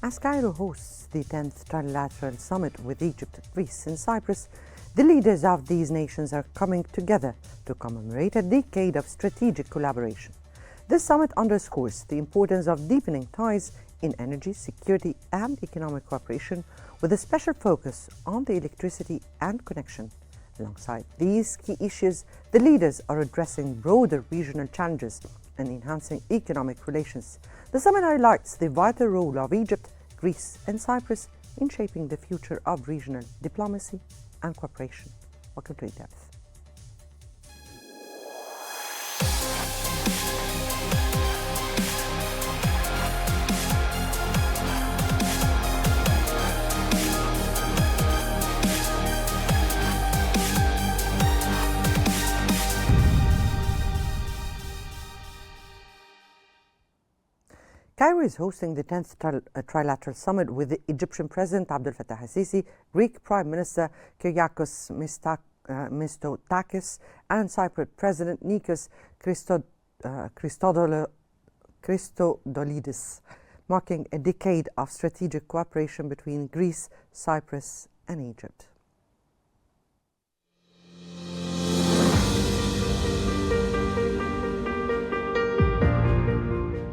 As Cairo hosts the 10th Trilateral Summit with Egypt, Greece and Cyprus, the leaders of these nations are coming together to commemorate a decade of strategic collaboration. This summit underscores the importance of deepening ties in energy, security and economic cooperation, with a special focus on the electricity and connection. Alongside these key issues, the leaders are addressing broader regional challenges and enhancing economic relations. The summit highlights the vital role of Egypt, Greece and Cyprus in shaping the future of regional diplomacy and cooperation. Welcome to In Depth. Cairo is hosting the 10th Trilateral Summit with the Egyptian President Abdel Fattah al-Sisi, Greek Prime Minister Kyriakos Mitsotakis, and Cyprus President Nikos Christodoulidis, marking a decade of strategic cooperation between Greece, Cyprus, and Egypt.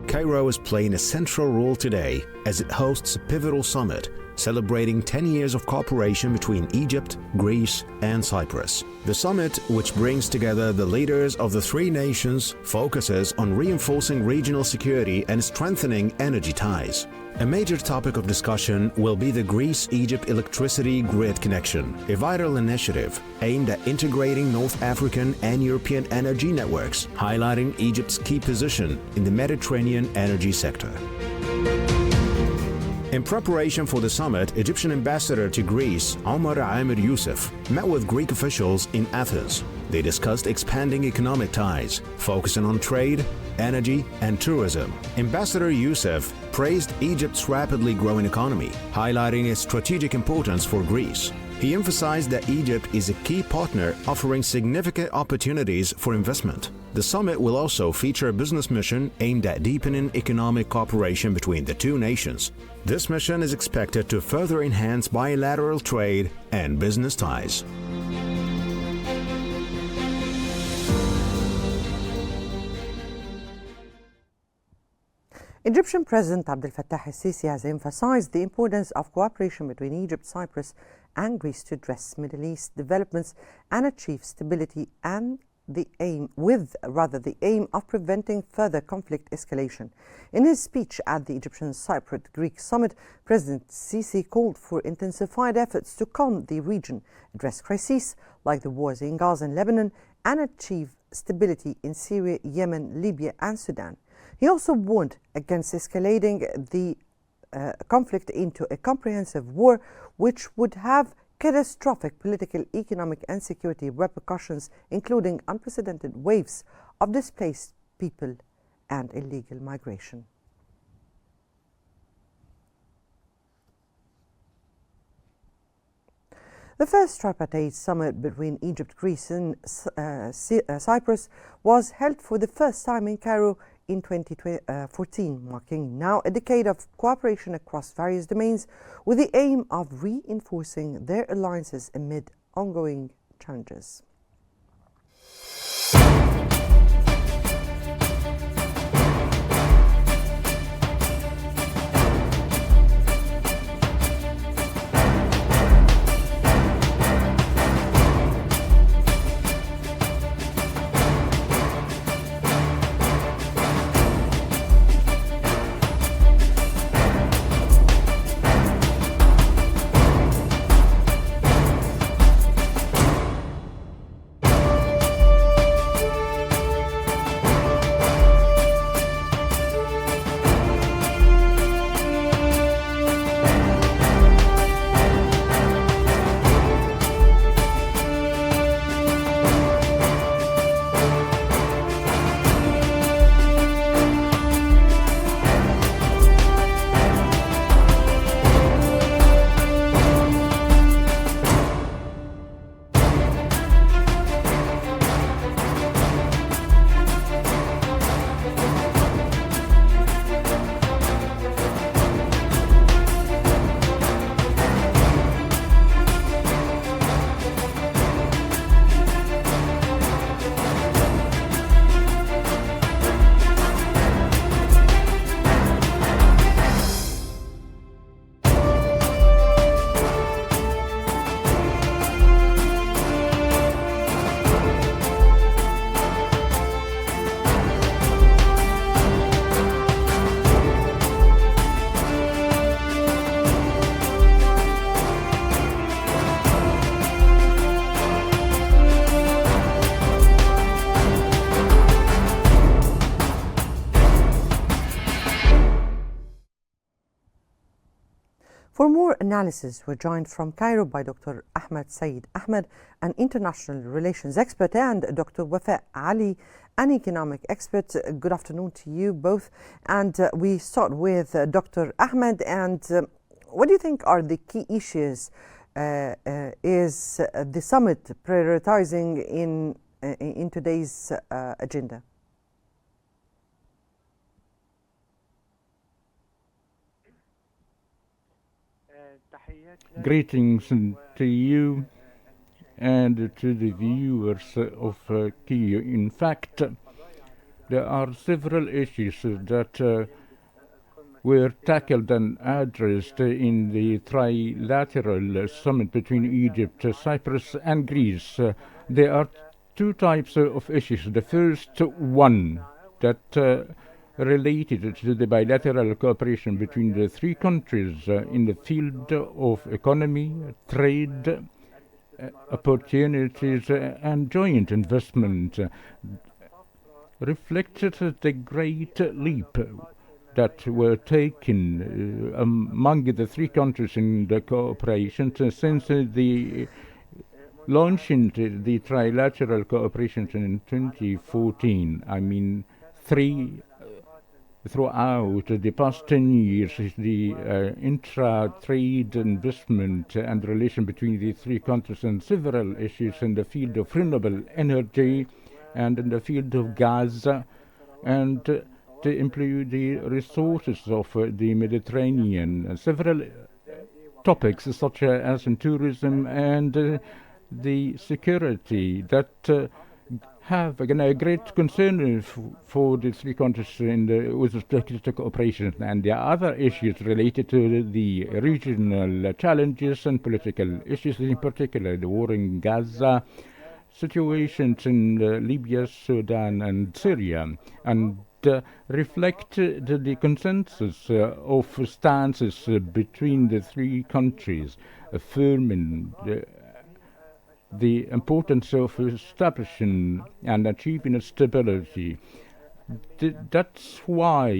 Cairo is playing a central role today as it hosts a pivotal summit celebrating 10 years of cooperation between Egypt, Greece and Cyprus. The summit, which brings together the leaders of the three nations, focuses on reinforcing regional security and strengthening energy ties. A major topic of discussion will be the Greece-Egypt electricity grid connection, a vital initiative aimed at integrating North African and European energy networks, highlighting Egypt's key position in the Mediterranean energy sector. In preparation for the summit, Egyptian ambassador to Greece, Omar Amir Youssef, met with Greek officials in Athens. They discussed expanding economic ties, focusing on trade, energy and tourism. Ambassador Youssef praised Egypt's rapidly growing economy, highlighting its strategic importance for Greece. He emphasized that Egypt is a key partner offering significant opportunities for investment. The summit will also feature a business mission aimed at deepening economic cooperation between the two nations. This mission is expected to further enhance bilateral trade and business ties. Egyptian President Abdel Fattah al-Sisi has emphasized the importance of cooperation between Egypt, Cyprus and Greece to address Middle East developments and achieve stability, and the aim of preventing further conflict escalation. In his speech at the Egyptian-Cypriot-Greek Summit, President Sisi called for intensified efforts to calm the region, address crises like the wars in Gaza and Lebanon, and achieve stability in Syria, Yemen, Libya and Sudan. He also warned against escalating the conflict into a comprehensive war, which would have catastrophic political, economic and security repercussions, including unprecedented waves of displaced people and illegal migration. The first tripartite summit between Egypt, Greece and Cyprus was held for the first time in Cairo in 2014, marking now a decade of cooperation across various domains with the aim of reinforcing their alliances amid ongoing challenges. analysis. We're joined from Cairo by Dr. Ahmed Said Ahmed, an international relations expert, and Dr. Wafa Ali, an economic expert. Good afternoon to you both. And we start with Dr. Ahmed. And what do you think are the key issues is the summit prioritizing in today's agenda? Greetings to you and to the viewers of Qnews. In fact, there are several issues that were tackled and addressed in the trilateral summit between Egypt, Cyprus and Greece. There are two types of issues. The first one that related to the bilateral cooperation between the three countries in the field of economy, trade, opportunities and joint investment, reflected the great leap that were taken among the three countries in the cooperation since the launching the trilateral cooperation in 2014. I mean, throughout the past 10 years, the intra-trade investment and relation between the three countries and several issues in the field of renewable energy and in the field of gas, and to employ the resources of the Mediterranean. Several topics such as in tourism and the security that have again a great concern for the three countries with respect to cooperation, and there are other issues related to the regional challenges and political issues, in particular the war in Gaza, situations in Libya, Sudan and Syria, and reflect the consensus of stances between the three countries, affirming the importance of establishing and achieving stability. That's why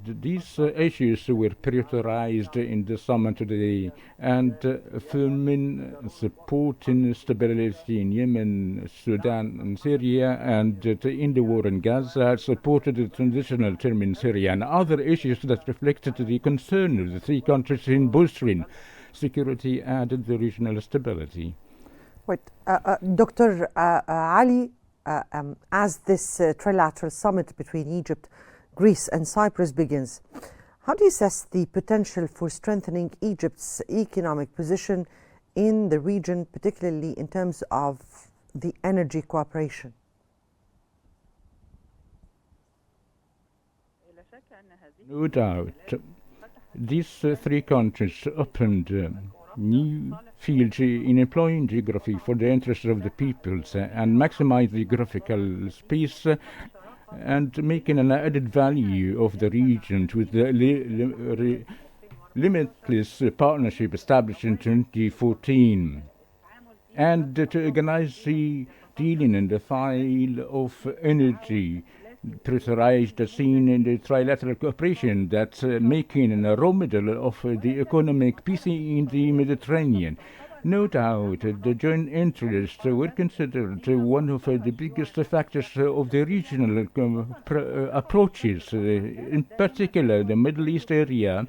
these issues were prioritized in the summit today, and affirming supporting stability in Yemen, Sudan and Syria, and in the war in Gaza, supported the transitional term in Syria, and other issues that reflected the concern of the three countries in bolstering security and the regional stability. Wait, Dr. Ali, as this trilateral summit between Egypt, Greece and Cyprus begins, how do you assess the potential for strengthening Egypt's economic position in the region, particularly in terms of the energy cooperation? No doubt, these three countries opened new fields in employing geography for the interests of the peoples and maximize the geographical space and making an added value of the region with the limitless partnership established in 2014, and to organize the dealing in the file of energy pressurized the scene in the trilateral cooperation that's making a role model of the economic peace in the Mediterranean. No doubt, the joint interests were considered one of the biggest factors of the regional approaches. In particular, the Middle East area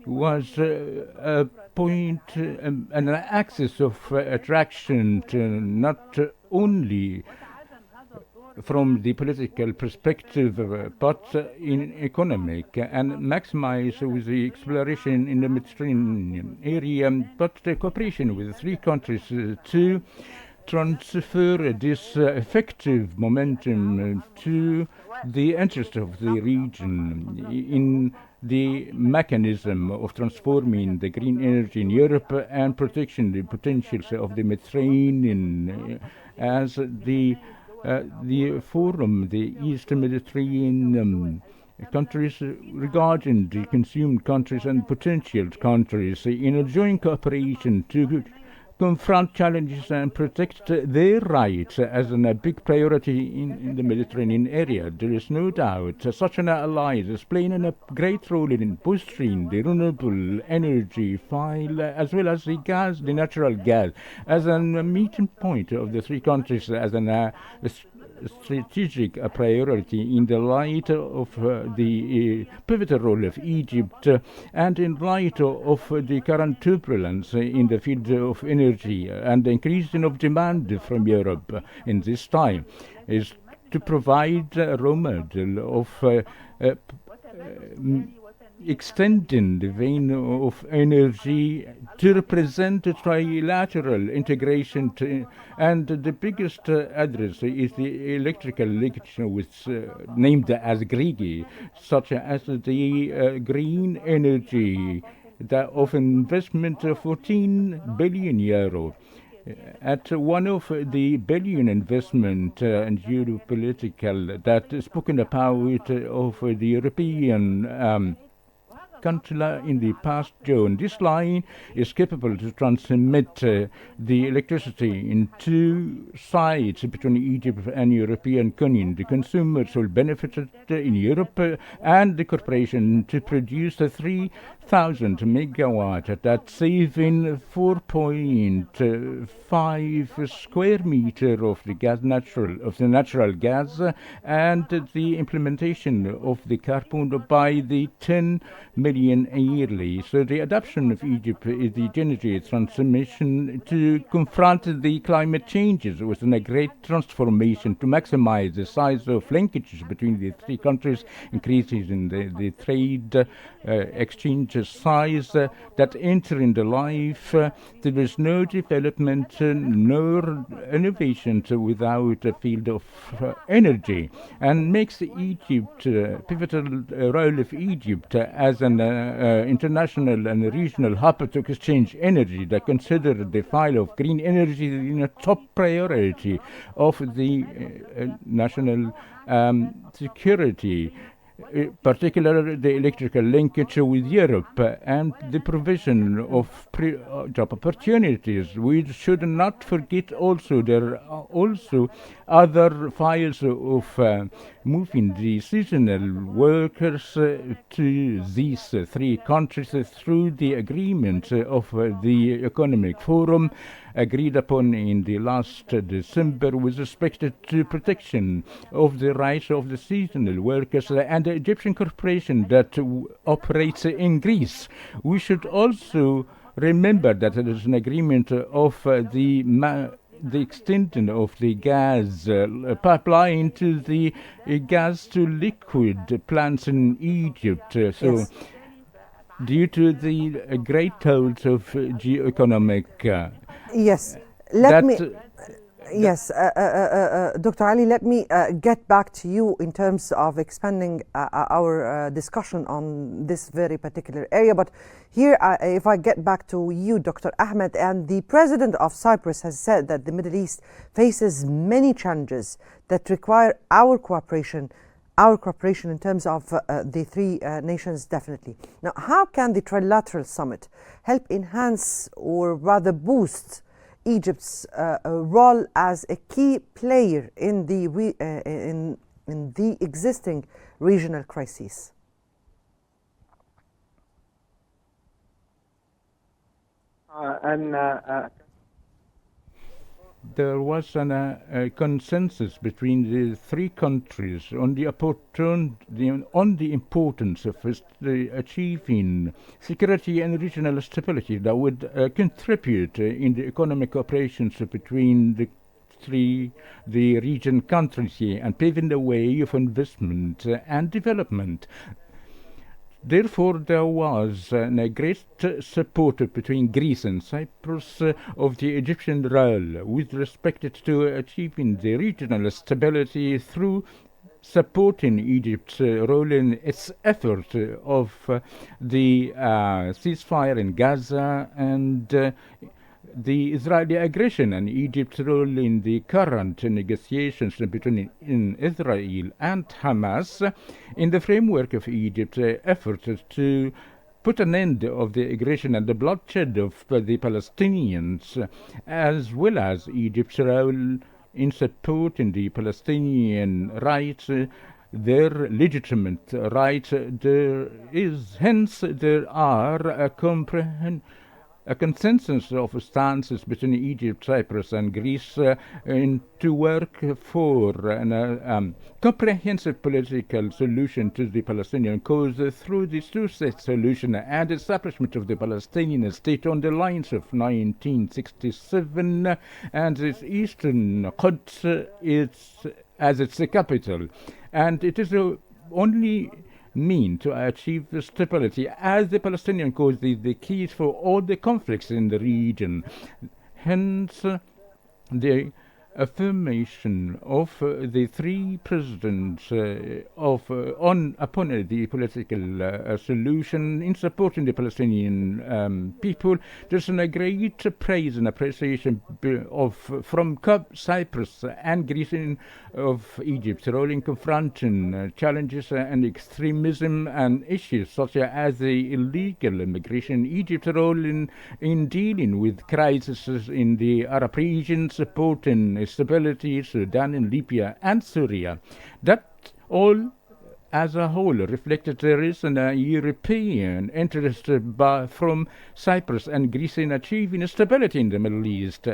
was a point, an axis of attraction, not only from the political perspective, but in economic, and maximize with the exploration in the Mediterranean area, but the cooperation with the three countries to transfer this effective momentum to the interest of the region in the mechanism of transforming the green energy in Europe and protecting the potentials of the Mediterranean as the forum, the Eastern Mediterranean countries regarding the consumed countries and potential countries in a joint cooperation to confront challenges and protect their rights as a big priority in the Mediterranean area. There is no doubt such an alliance is playing a great role in boosting the renewable energy file as well as the natural gas, as a meeting point of the three countries as an strategic priority in the light of the pivotal role of Egypt and in light of the current turbulence in the field of energy and the increasing of demand from Europe in this time, is to provide a role model of extending the vein of energy to represent a trilateral integration and the biggest address is the electrical linkage which named as GRIGI, such as the green energy of investment of 14 billion euro. At one of the billion investment and geopolitical that is spoken about of the European country in the past June. This line is capable to transmit the electricity in two sides between Egypt and European Union. The consumers will benefit in Europe and the corporation to produce 3,000 megawatt, that's saving 4.5 square meter of the natural gas, and the implementation of the carbon by the 10 million yearly. So the adoption of Egypt is the energy transformation to confront the climate changes was a great transformation to maximize the size of linkages between the three countries, increases in the trade exchange size that enter in the life. There is no development nor innovation without a field of energy, and makes Egypt pivotal role of Egypt as an international and regional hub to exchange energy that consider the file of green energy in a top priority of the national security, particularly the electrical linkage with Europe and the provision of job opportunities. We should not forget also there are also other files of moving the seasonal workers to these three countries through the agreement of the Economic Forum agreed upon in the last December with respect to protection of the rights of the seasonal workers and the Egyptian corporation that operates in Greece. We should also remember that there is an agreement of the extension of the gas pipeline to the gas to liquid plants in Egypt. Yes. Due to the great tolls of geo-economic Yes, Dr. Ali, let me get back to you in terms of expanding our discussion on this very particular area. But here, if I get back to you, Dr. Ahmed, and the president of Cyprus has said that the Middle East faces many challenges that require our cooperation in terms of the three nations, definitely. Now, how can the Trilateral Summit help enhance or rather boost Egypt's role as a key player in the existing regional crises? There was a consensus between the three countries on the importance of achieving security and regional stability that would contribute in the economic operations between the region countries and paving the way of investment and development. Therefore, there was a great support between Greece and Cyprus of the Egyptian role with respect to achieving the regional stability through supporting Egypt's role in its effort of the ceasefire in Gaza and the Israeli aggression and Egypt's role in the current negotiations between Israel and Hamas in the framework of Egypt's effort to put an end of the aggression and the bloodshed of the Palestinians, as well as Egypt's role in supporting the Palestinian rights, their legitimate rights. There are a consensus of stances between Egypt, Cyprus, and Greece to work for a comprehensive political solution to the Palestinian cause through the two-state solution and establishment of the Palestinian state on the lines of 1967, and its eastern Quds as its capital. And it is only mean to achieve stability, as the Palestinian cause is the key for all the conflicts in the region. Hence, the affirmation of the three presidents upon the political solution in supporting the Palestinian people. There's a great praise and appreciation from Cyprus and Greece of Egypt's role in confronting challenges and extremism and issues such as the illegal immigration, Egypt's role in dealing with crises in the Arab region, supporting stability, Sudan and Libya and Syria. That all as a whole reflected there is a European interest from Cyprus and Greece in achieving stability in the Middle East.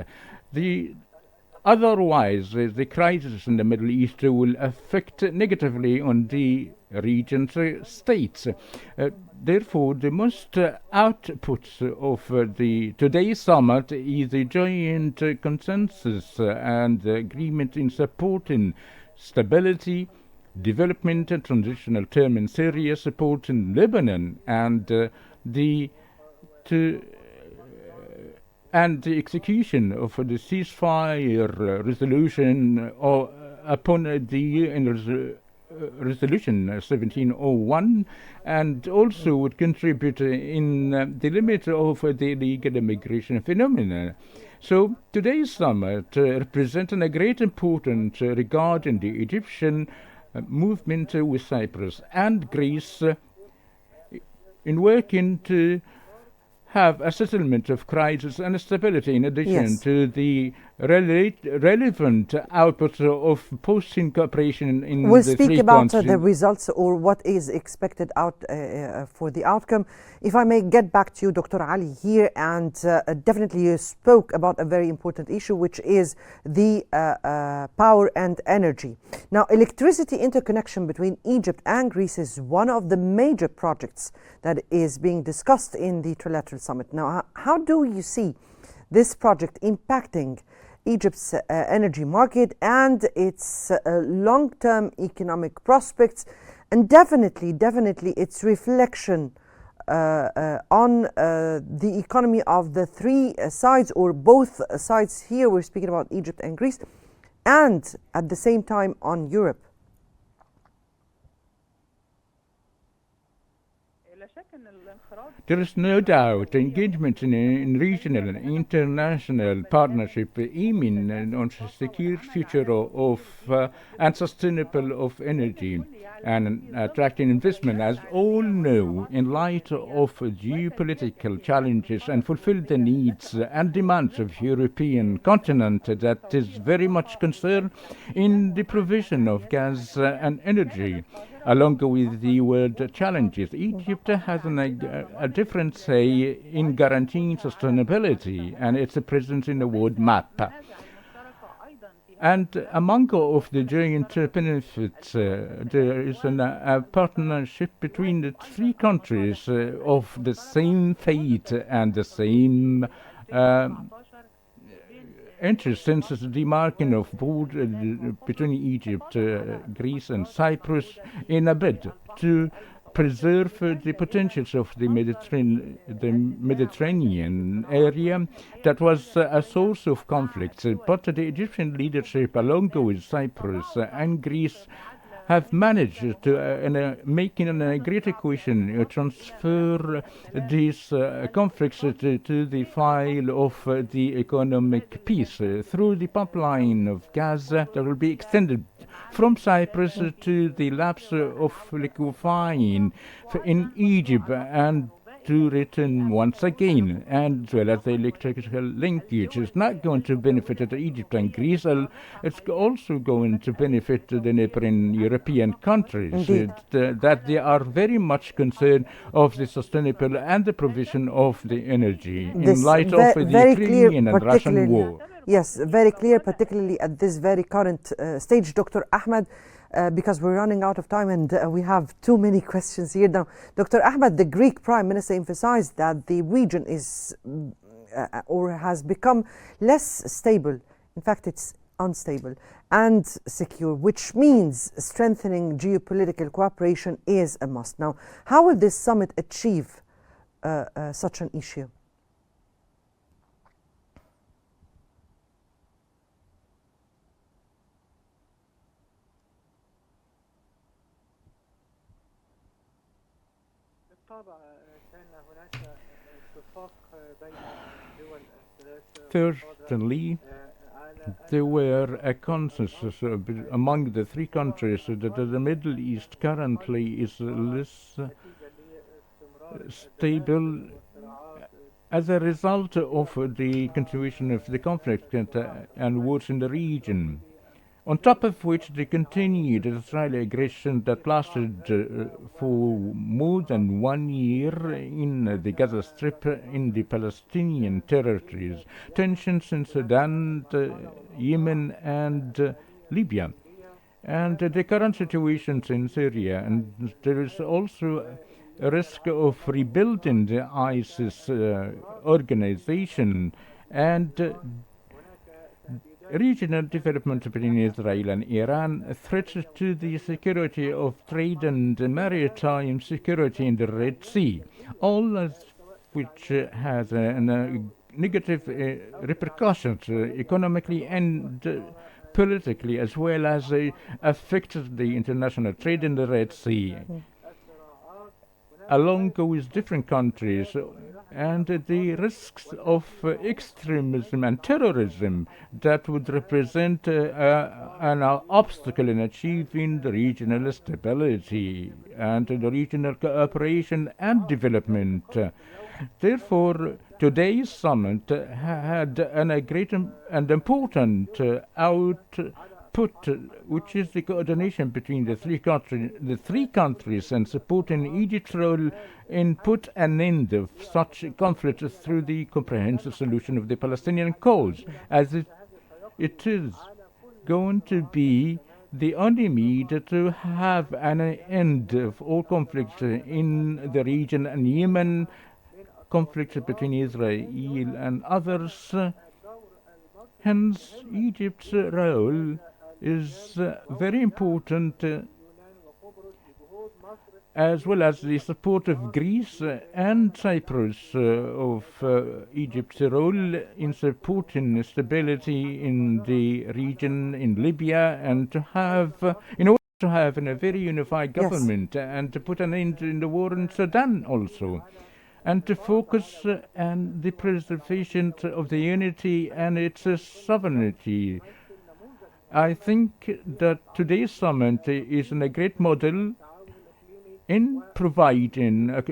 Otherwise, the crisis in the Middle East will affect negatively on the region's states. Therefore, the most outputs of today's summit is a joint consensus and agreement in supporting stability, development and transitional term in Syria, supporting Lebanon, and the execution of the ceasefire resolution upon the UN resolution 1701, and also would contribute in the limit of the illegal immigration phenomenon. So today's summit represents a great importance regarding the Egyptian movement with Cyprus and Greece in working to have a settlement of crisis and stability in addition to the relevant outputs of posting cooperation in we'll the speak three about countries. the results or what is expected out for the outcome. If I may get back to you, Dr. Ali, here, and definitely you spoke about a very important issue, which is the power and energy. Now, electricity interconnection between Egypt and Greece is one of the major projects that is being discussed in the Trilateral Summit. Now, how do you see this project impacting Egypt's energy market and its long-term economic prospects, and definitely its reflection on the economy of the three sides, or both sides here? We're speaking about Egypt and Greece, and at the same time on Europe. There is no doubt engagement in regional and international partnership aiming on a secure future of and sustainable of energy and attracting investment, as all know, in light of geopolitical challenges, and fulfill the needs and demands of European continent that is very much concerned in the provision of gas and energy. Along with the world challenges, Egypt has a different say in guaranteeing sustainability and its presence in the world map. And among of the joint benefits, there is a partnership between the three countries of the same faith and the same interest, since the demarking of border between Egypt, Greece and Cyprus in a bid to preserve the potentials of the Mediterranean area that was a source of conflicts. But the Egyptian leadership, along with Cyprus and Greece, have managed to, making a great equation, transfer these conflicts to the file of the economic peace through the pipeline of gas that will be extended from Cyprus to the labs of liquefying in Egypt, and to return once again, and as well as the electrical linkage is not going to benefit Egypt and Greece. It's also going to benefit the neighboring European countries. That they are very much concerned of the sustainable and the provision of the energy in light of the Ukrainian and Russian war. Yes, very clear, particularly at this very current stage, Dr. Ahmed. Because we're running out of time and we have too many questions here now. Dr. Ahmed, the Greek Prime Minister emphasized that the region is or has become less stable. In fact, it's unstable and secure, which means strengthening geopolitical cooperation is a must. Now, how will this summit achieve such an issue? Certainly, there were a consensus among the three countries that the Middle East currently is less stable as a result of the continuation of the conflict and wars in the region. On top of which, the continued Israeli aggression that lasted for more than 1 year in the Gaza Strip in the Palestinian territories, tensions in Sudan, Yemen and Libya, and the current situations in Syria. And there is also a risk of rebuilding the ISIS organization and regional development between Israel and Iran, a threat to the security of trade and maritime security in the Red Sea, all of which has negative repercussions economically and politically, as well as affected the international trade in the Red Sea, along with different countries, and the risks of extremism and terrorism that would represent an obstacle in achieving the regional stability and the regional cooperation and development. Therefore, today's summit had a great and important output, which is the coordination between the three countries and supporting Egypt's role in put an end of such conflict through the comprehensive solution of the Palestinian cause, as it is going to be the only means to have an end of all conflicts in the region and Yemen, conflicts between Israel and others. Hence, Egypt's role is very important, as well as the support of Greece and Cyprus of Egypt's role in supporting stability in the region, in Libya, and to have, in order to have a very unified government, and to put an end in the war in Sudan also, and to focus on the preservation of the unity and its sovereignty. I think that today's summit is a great model in providing a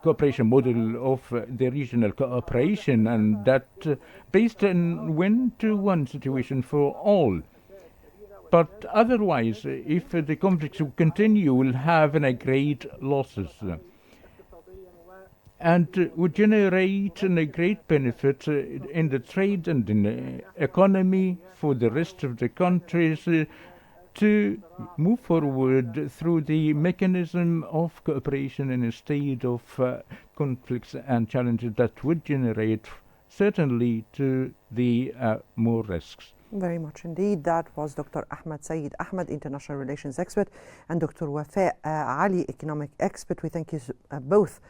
cooperation model of the regional cooperation, and that based on one-to-one situation for all. But otherwise, if the conflicts will continue, we'll have great losses, and would generate a great benefit in the trade and in the economy for the rest of the countries to move forward through the mechanism of cooperation in a state of conflicts and challenges that would generate certainly to the more risks. Very much indeed. That was Dr. Ahmed Saeed Ahmed, International Relations Expert, and Dr. Wafa Ali, Economic Expert. We thank you both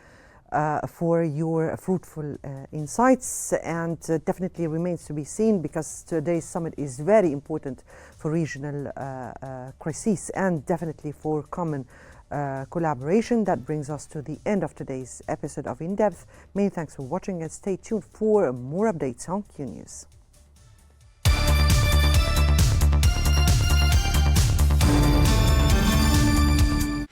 for your fruitful insights, and definitely remains to be seen, because today's summit is very important for regional crises and definitely for common collaboration. That brings us to the end of today's episode of In Depth. Many thanks for watching, and stay tuned for more updates on Qnews.